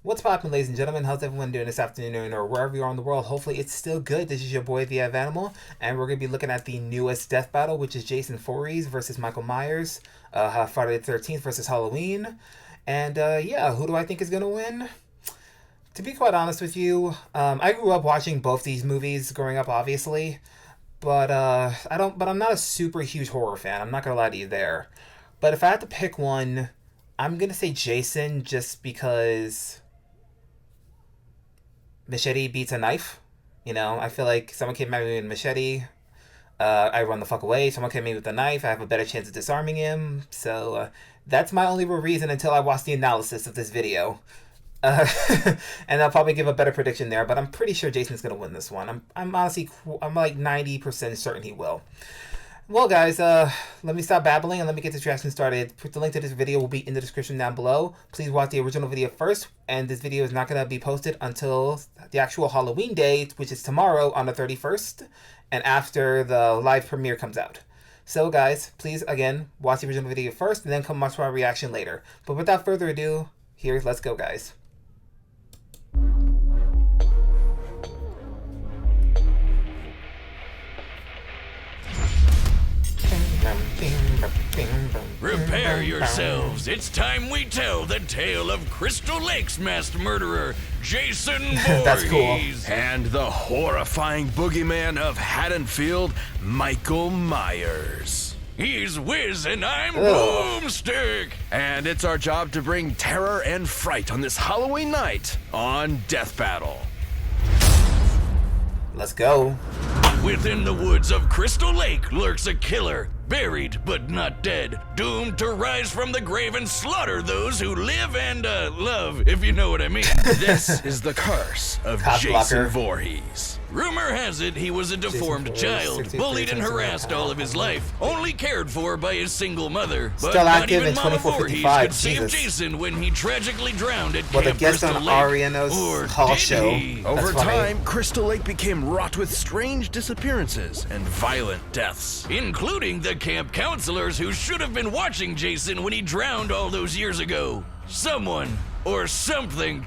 What's poppin', ladies and gentlemen? How's everyone doing this afternoon or wherever you are in the world? Hopefully it's still good. This is your boy, the Ivanimal, and we're going to be looking at the newest death battle, which is Jason Voorhees versus Michael Myers, Friday the 13th versus Halloween. And yeah, who do I think is going to win? To be quite honest with you, I grew up watching both these movies growing up, obviously, but I'm not a super huge horror fan. I'm not going to lie to you there. But if I had to pick one, I'm going to say Jason just because machete beats a knife. You know, I feel like someone came at me with a machete, I run the fuck away. Someone came at me with a knife, I have a better chance of disarming him. So that's my only real reason until I watch the analysis of this video. And I'll probably give a better prediction there, but I'm pretty sure Jason's going to win this one. I'm honestly, I'm like 90% certain he will. Well, guys, let me stop babbling and let me get this reaction started. The link to this video will be in the description down below. Please watch the original video first, and this video is not going to be posted until the actual Halloween day, which is tomorrow on the 31st, and after the live premiere comes out. So, guys, please, again, watch the original video first, and then come watch my reaction later. But without further ado, let's go, guys. Prepare yourselves. It's time we tell the tale of Crystal Lake's masked murderer, Jason Voorhees. That's cool. And the horrifying boogeyman of Haddonfield, Michael Myers. He's Wiz and I'm Boomstick. And it's our job to bring terror and fright on this Halloween night on Death Battle. Let's go. Within the woods of Crystal Lake lurks a killer, buried but not dead, doomed to rise from the grave and slaughter those who live and love, if you know what I mean. This is the curse of Jason Voorhees. Rumor has it he was a deformed child, bullied and harassed all of his life, only cared for by his single mother. But still not active even in Mama 2455. Voorhees could save Jesus. Jason when he tragically drowned at Well, the Camp guest Crystal on Lake. Ariano's Or Hall did show. he? Over That's funny. time, Crystal Lake became wrought with strange disappearances and violent deaths. Including the camp counselors who should have been watching Jason when he drowned all those years ago. Someone or something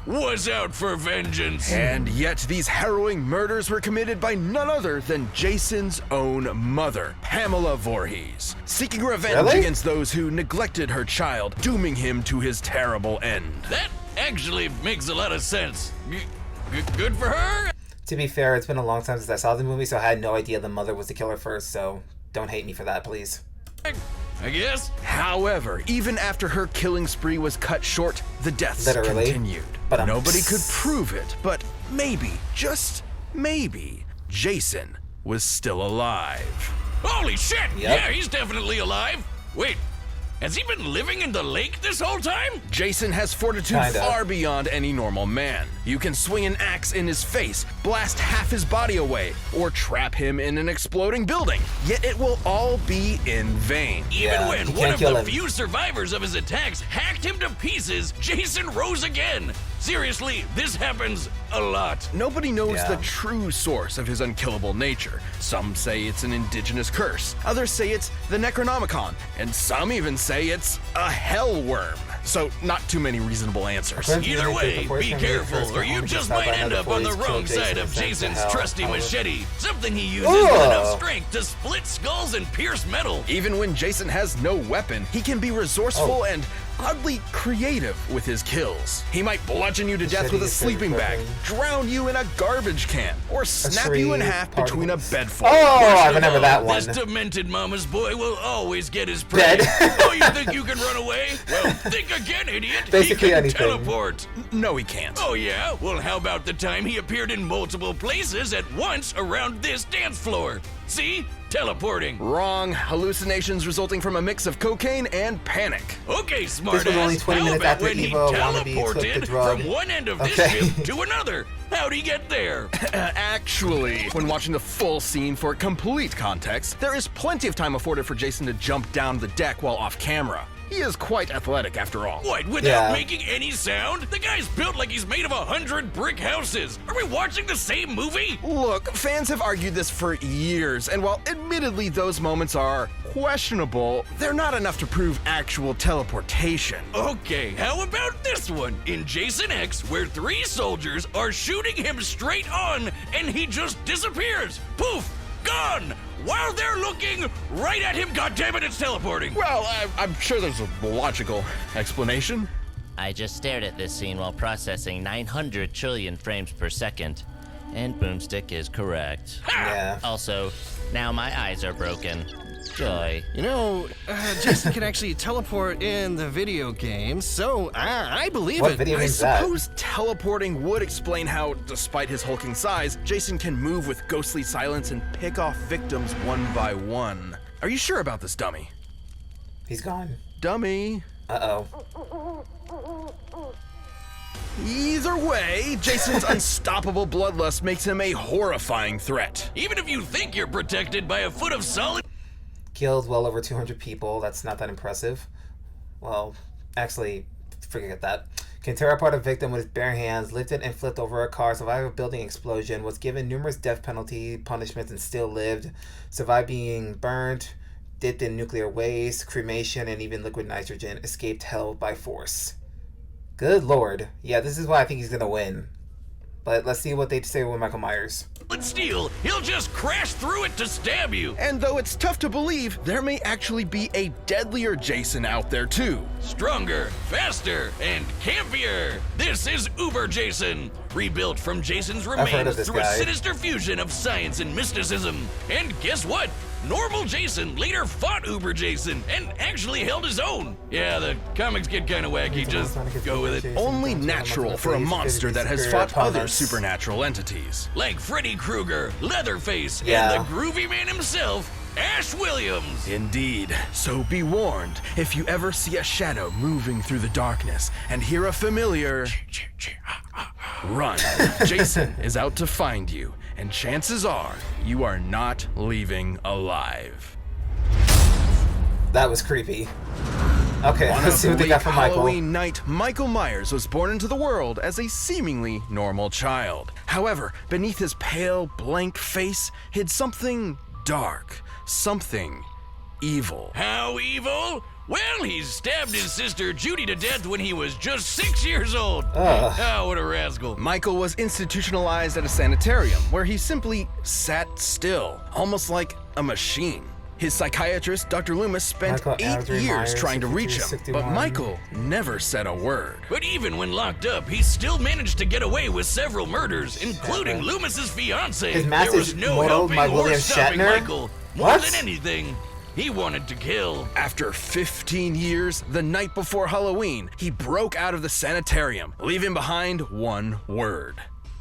was out for vengeance. And yet these harrowing murders were committed by none other than Jason's own mother, Pamela Voorhees, seeking revenge against those who neglected her child, dooming him to his terrible end. That actually makes a lot of sense. Good for her. To be fair, it's been a long time since I saw the movie, so I had no idea the mother was the killer first, so don't hate me for that, please. I guess. However, even after her killing spree was cut short, the deaths continued. But nobody could prove it, but maybe, just maybe, Jason was still alive. Holy shit! Yep. Yeah, he's definitely alive. Wait, has he been living in the lake this whole time? Jason has fortitude far beyond any normal man. You can swing an axe in his face, blast half his body away, or trap him in an exploding building. Yet it will all be in vain. Even when one of the few survivors of his attacks hacked him to pieces, Jason rose again. Seriously, this happens a lot. Nobody knows the true source of his unkillable nature. Some say it's an indigenous curse, others say it's the Necronomicon, and some even say it's a hell worm. So, not too many reasonable answers. Either way, be careful, or you just might end up on the wrong side of Jason's trusty machete. Something he uses with enough strength to split skulls and pierce metal. Even when Jason has no weapon, he can be resourceful and oddly creative with his kills. He might bludgeon you to death with a sleeping bag, drown you in a garbage can, or snap you in half between a bed full. Oh, I remember that one. This demented mama's boy will always get his prey. Oh, you think you can run away? Well, think again, idiot. Basically he can anything. teleport. No, he can't. Oh, yeah? Well, how about the time he appeared in multiple places at once around this dance floor? See? Teleporting. Wrong. Hallucinations resulting from a mix of cocaine and panic. Okay, smartass. This was only 20 minutes after Eva teleported took the drug. from one end of this ship to another? How'd he get there? Actually, when watching the full scene for complete context, there is plenty of time afforded for Jason to jump down the deck while off camera. He is quite athletic after all. What, without making any sound? The guy's built like he's made of 100 brick houses. Are we watching the same movie? Look, fans have argued this for years, and while admittedly those moments are questionable, they're not enough to prove actual teleportation. Okay, how about this one? In Jason X, where 3 soldiers are shooting him straight on and he just disappears. Poof! Gone! While they're looking right at him, goddammit, it's teleporting! Well, I'm sure there's a logical explanation. I just stared at this scene while processing 900 trillion frames per second, and Boomstick is correct. Yeah. Also, now my eyes are broken. Joy. You know, Jason can actually teleport in the video game, so I believe What it. video I game is that? suppose teleporting would explain how, despite his hulking size, Jason can move with ghostly silence and pick off victims one by one. Are you sure about this, dummy? He's gone. Dummy. Uh-oh. Either way, Jason's unstoppable bloodlust makes him a horrifying threat. Even if you think you're protected by a foot of solid... Killed well over 200 people. That's not that impressive. Well, actually, forget that. Can tear apart a victim with his bare hands, lifted and flipped over a car, survived a building explosion, was given numerous death penalty punishments and still lived, survived being burned, dipped in nuclear waste, cremation, and even liquid nitrogen, escaped hell by force. Good lord. Yeah, this is why I think he's gonna win. But let's see what they say with Michael Myers. steel, he'll just crash through it to stab you. And though it's tough to believe, there may actually be a deadlier Jason out there too. Stronger, faster, and campier. This is Uber Jason, rebuilt from Jason's heard of remains this through a guy. sinister fusion of science and mysticism. And guess what? Normal Jason later fought Uber Jason and actually held his own. Yeah, the comics get kind of wacky, just go with it. Only natural for a monster that has fought other supernatural entities. Like Freddy Krueger, Leatherface, Yeah. and the groovy man himself, Ash Williams. Indeed. So be warned, if you ever see a shadow moving through the darkness and hear a familiar, run. Jason is out to find you, and chances are you are not leaving alive. That was creepy. Okay, On let's a see what they got bleak for Michael. Halloween night, Michael Myers was born into the world as a seemingly normal child. However, beneath his pale, blank face hid something dark, something evil. How evil? Well, he stabbed his sister Judy to death when he was just 6 years old. Oh, what a rascal. Michael was institutionalized at a sanitarium where he simply sat still, almost like a machine. His psychiatrist, Dr. Loomis, spent Michael 8 Andrew years Myers, trying to reach him, 63, but 61. Michael never said a word. But even when locked up, he still managed to get away with several murders, including Loomis's fiancée. His mask There was is no modeled helping by or William stopping Shatner? Michael. More What? than anything, he wanted to kill. After 15 years, the night before Halloween, he broke out of the sanitarium, leaving behind one word: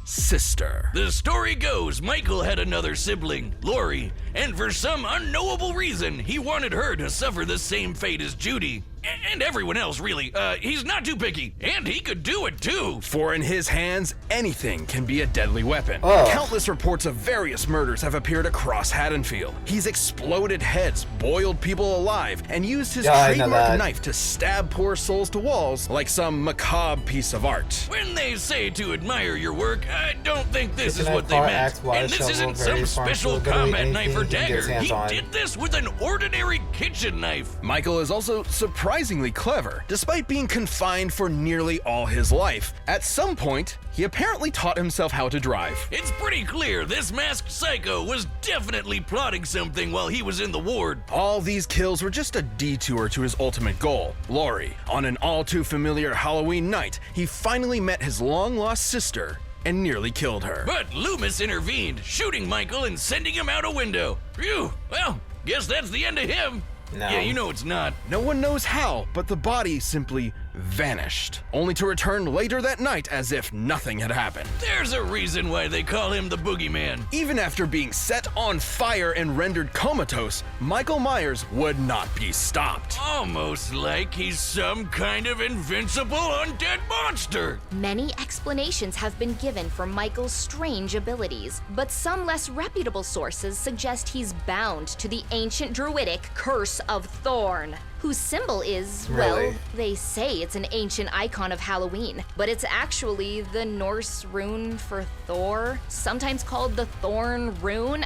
sister. The story goes Michael had another sibling, Lori, and for some unknowable reason, he wanted her to suffer the same fate as Judy. And everyone else, really. He's not too picky, and he could do it too. For in his hands, anything can be a deadly weapon. Ugh. Countless reports of various murders have appeared across Haddonfield. He's exploded heads, boiled people alive, and used his Yeah, I know trademark that. knife to stab poor souls to walls like some macabre piece of art. When they say to admire your work, I don't think this is Kitchen what they car, meant. axe, water And this shovel, isn't some various farm special tools, literally combat knife or anything he can get his dagger. hands He on. did this with an ordinary kitchen knife. Michael is also surprisingly clever, despite being confined for nearly all his life. At some point, he apparently taught himself how to drive. It's pretty clear this masked psycho was definitely plotting something while he was in the ward. All these kills were just a detour to his ultimate goal, Lori. On an all too familiar Halloween night, he finally met his long-lost sister and nearly killed her. But Loomis intervened, shooting Michael and sending him out a window. Phew, well, guess that's the end of him. No. Yeah, you know it's not. No one knows how, but the body simply vanished, only to return later that night as if nothing had happened. There's a reason why they call him the Boogeyman. Even after being set on fire and rendered comatose, Michael Myers would not be stopped. Almost like he's some kind of invincible undead monster. Many explanations have been given for Michael's strange abilities, but some less reputable sources suggest he's bound to the ancient druidic Curse of Thorn, whose symbol is, well, Really? they say it's an ancient icon of Halloween, but it's actually the Norse rune for Thor, sometimes called the Thorn rune.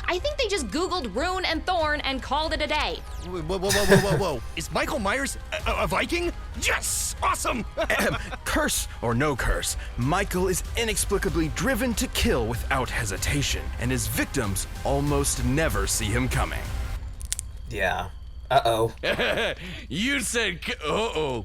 I think they just Googled Rune and Thorn and called it a day. Whoa. Is Michael Myers a Viking? Yes! Awesome! Curse or no curse, Michael is inexplicably driven to kill without hesitation, and his victims almost never see him coming. Yeah. Uh-oh. You said, uh-oh.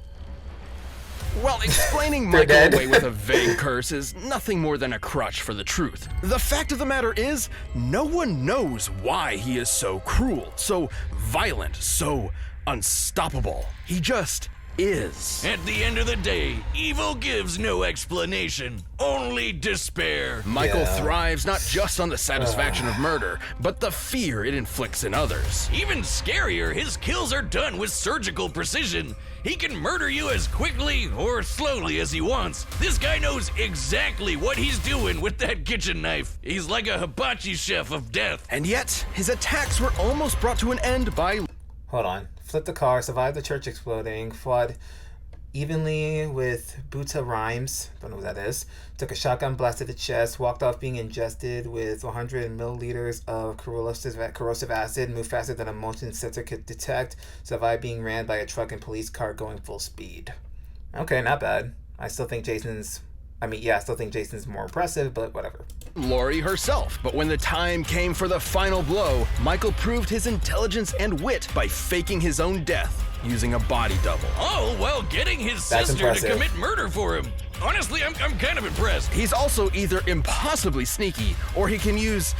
Well, explaining They're Michael dead. away with a vague curse is nothing more than a crutch for the truth. The fact of the matter is, no one knows why he is so cruel, so violent, so unstoppable. He just is. At the end of the day, evil gives no explanation, only despair. Michael Yeah. thrives not just on the satisfaction of murder, but the fear it inflicts in others. Even scarier, his kills are done with surgical precision. He can murder you as quickly or slowly as he wants. This guy knows exactly what he's doing with that kitchen knife. He's like a hibachi chef of death. And yet, his attacks were almost brought to an end by Hold on. Flipped the car, survived the church exploding, fought evenly with Buta Rhymes, don't know what that is, took a shotgun blast to the chest, walked off being ingested with 100 milliliters of corrosive acid, moved faster than a motion sensor could detect, survived being ran by a truck and police car going full speed. Okay, not bad. I still think Jason's more impressive, but whatever. Laurie herself. But when the time came for the final blow, Michael proved his intelligence and wit by faking his own death using a body double. All while getting his That's sister impressive. to commit murder for him. Honestly, I'm kind of impressed. He's also either impossibly sneaky or he can use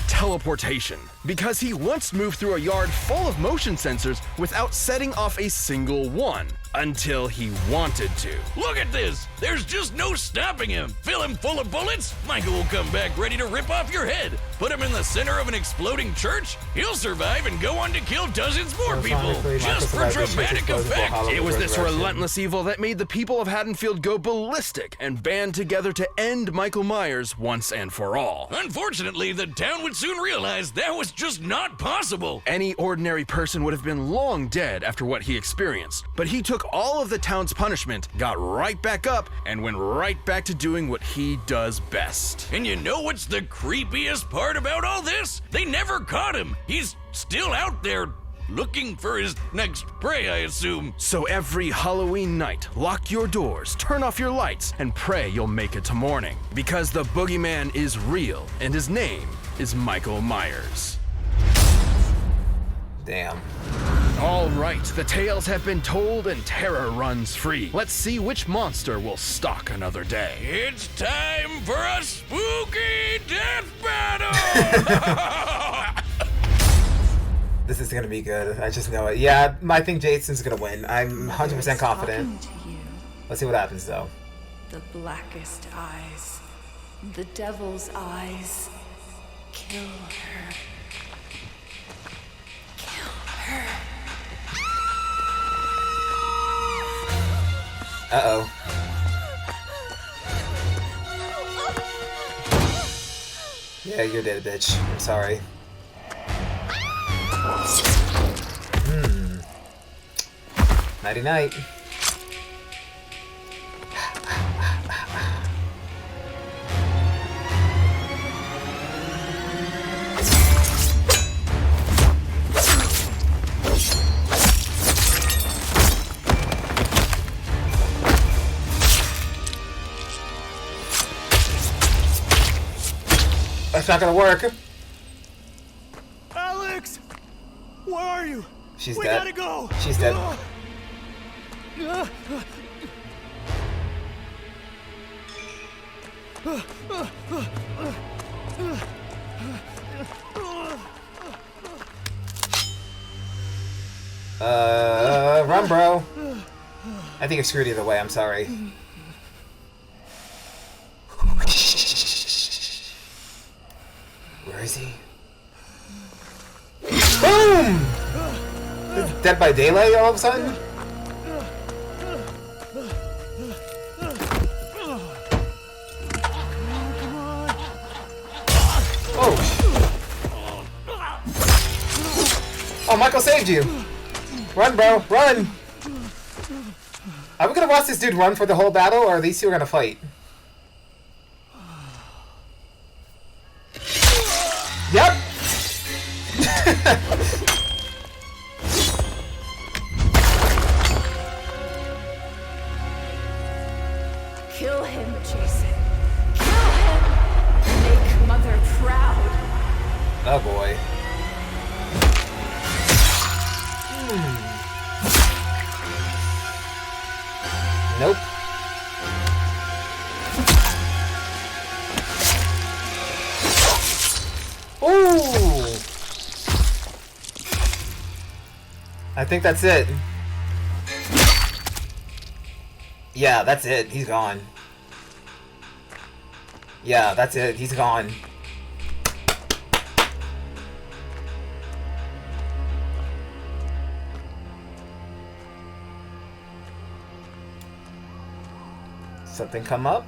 teleportation, because he once moved through a yard full of motion sensors without setting off a single one until he wanted to. Look at this. There's just no stopping him. Fill him full of bullets, Michael will come back ready to rip off your head. Put him in the center of an exploding church, he'll survive and go on to kill dozens more people. Ironically, Just for Michael survived the dramatic church's explosive effect. hollow It was this resurrection. relentless evil that made the people of Haddonfield go ballistic and band together to end Michael Myers once and for all. Unfortunately, the town would soon realize that was just not possible. Any ordinary person would have been long dead after what he experienced, but he took all of the town's punishment, got right back up, and went right back to doing what he does best. And you know what's the creepiest part about all this? They never caught him. He's still out there looking for his next prey, I assume. So every Halloween night, lock your doors, turn off your lights, and pray you'll make it to morning. Because the boogeyman is real, and his name is Michael Myers. Damn. All right, the tales have been told and terror runs free. Let's see which monster will stalk another day. It's time for a spooky death battle! This is gonna be good. I just know it. Yeah, I think Jason's gonna win. I'm 100% confident. Talking to you, Let's see what happens though. the blackest eyes, the devil's eyes. Kill her. Kill her. Uh-oh. Yeah, you're dead, bitch. I'm sorry. Nighty night. That's not gonna work. Alex! Where are you? She's we dead. gotta go! She's dead. Run, bro. I think you're screwed either way. I'm sorry. Where is he? Boom! Dead by daylight all of a sudden? Oh! Oh, Michael saved you! Run, bro, run! Are we gonna watch this dude run for the whole battle, or are these two gonna fight? Yep! Kill him, Jason. Kill him! Make Mother proud. Oh boy. Nope. Ooh! I think that's it. Yeah, that's it. He's gone. Yeah, that's it. He's gone. Something come up?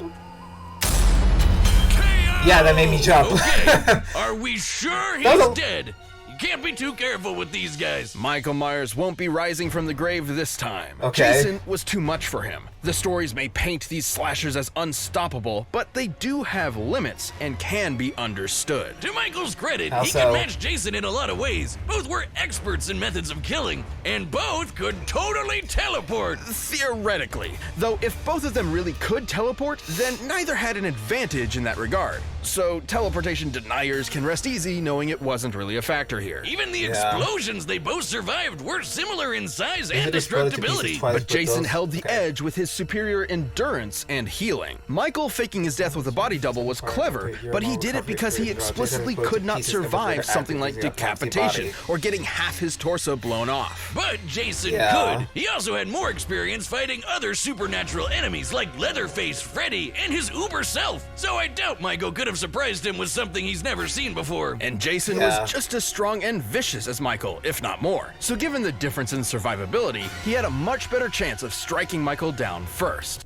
Yeah, that made me jump. Okay. Are we sure he's dead? You can't be too careful with these guys. Michael Myers won't be rising from the grave this time. Okay. Jason was too much for him. The stories may paint these slashers as unstoppable, but they do have limits and can be understood. To Michael's credit, How he so? can match Jason in a lot of ways. Both were experts in methods of killing, and both could totally teleport. Theoretically, though if both of them really could teleport, then neither had an advantage in that regard. So teleportation deniers can rest easy knowing it wasn't really a factor here. Even the Yeah. explosions they both survived were similar in size and It exploded to pieces destructibility. twice, But Jason those- held the okay. edge with his superior endurance and healing. Michael faking his death with a body double was clever, but he did it because he explicitly could not survive something like decapitation or getting half his torso blown off. But Jason Yeah. could. He also had more experience fighting other supernatural enemies like Leatherface, Freddy, and his uber self. So I doubt Michael could have surprised him with something he's never seen before. And Jason Yeah. was just as strong and vicious as Michael, if not more. So given the difference in survivability, he had a much better chance of striking Michael down first.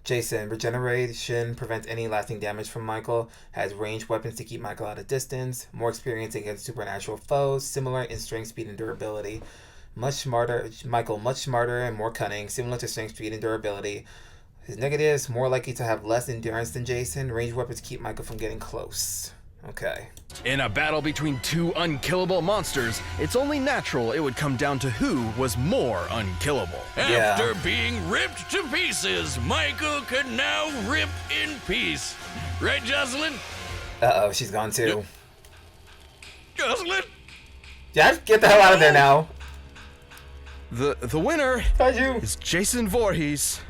Jason, regeneration prevents any lasting damage from Michael, has ranged weapons to keep Michael at a distance, more experience against supernatural foes, similar in strength, speed, and durability. Much smarter, Michael, much smarter and more cunning, similar to strength, speed, and durability. His negatives, more likely to have less endurance than Jason, ranged weapons keep Michael from getting close. Okay. In a battle between two unkillable monsters, it's only natural it would come down to who was more unkillable. Yeah. After being ripped to pieces, Michael could now rip in peace. Right, Jocelyn? Uh-oh, she's gone too. Jocelyn? Yeah, get the hell out of there now. The winner Told you. is Jason Voorhees.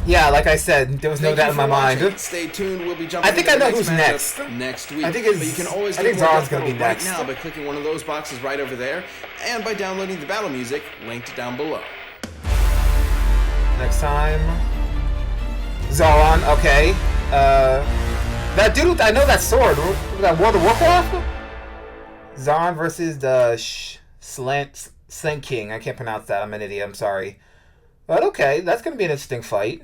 Yeah, like I said, there was no doubt in my mind. Stay tuned. We'll be jumping. I think into I know the who's next. matchup next week. I think it's- but you can always I get think more Zara's Death gonna be Battle right next. now by clicking one of those boxes right over there, and by downloading the battle music linked down below. Next time. Zoran, okay. That dude, I know that sword. That World of Warcraft? Zoran versus the Slant King. I can't pronounce that. I'm an idiot. I'm sorry. But okay, that's going to be an interesting fight.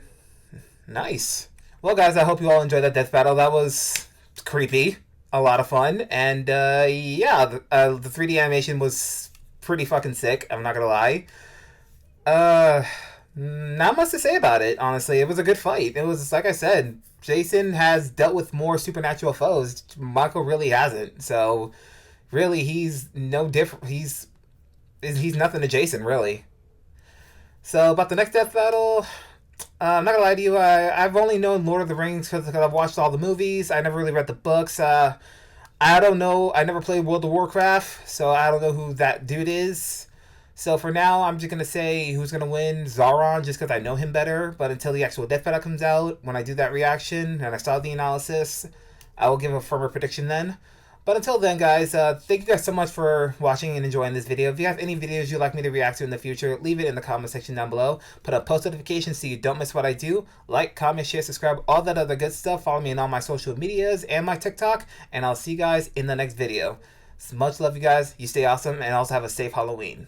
Nice. Well, guys, I hope you all enjoyed that death battle. That was creepy. A lot of fun. And, yeah, the 3D animation was pretty fucking sick. I'm not going to lie. Not much to say about it, honestly. It was a good fight. It was, like I said, Jason has dealt with more supernatural foes. Michael really hasn't. So, really, he's no different. He's nothing to Jason, really. So, about the next death battle, I'm not gonna lie to you. I've only known Lord of the Rings because I've watched all the movies. I never really read the books. I don't know. I never played World of Warcraft, so I don't know who that dude is. So for now, I'm just going to say who's going to win. Zoran, just because I know him better. But until the actual death battle comes out, when I do that reaction and I saw the analysis, I will give a firmer prediction then. But until then, guys, thank you guys so much for watching and enjoying this video. If you have any videos you'd like me to react to in the future, leave it in the comment section down below. Put up post notifications so you don't miss what I do. Like, comment, share, subscribe, all that other good stuff. Follow me on all my social medias and my TikTok. And I'll see you guys in the next video. Much love, you guys. You stay awesome and also have a safe Halloween.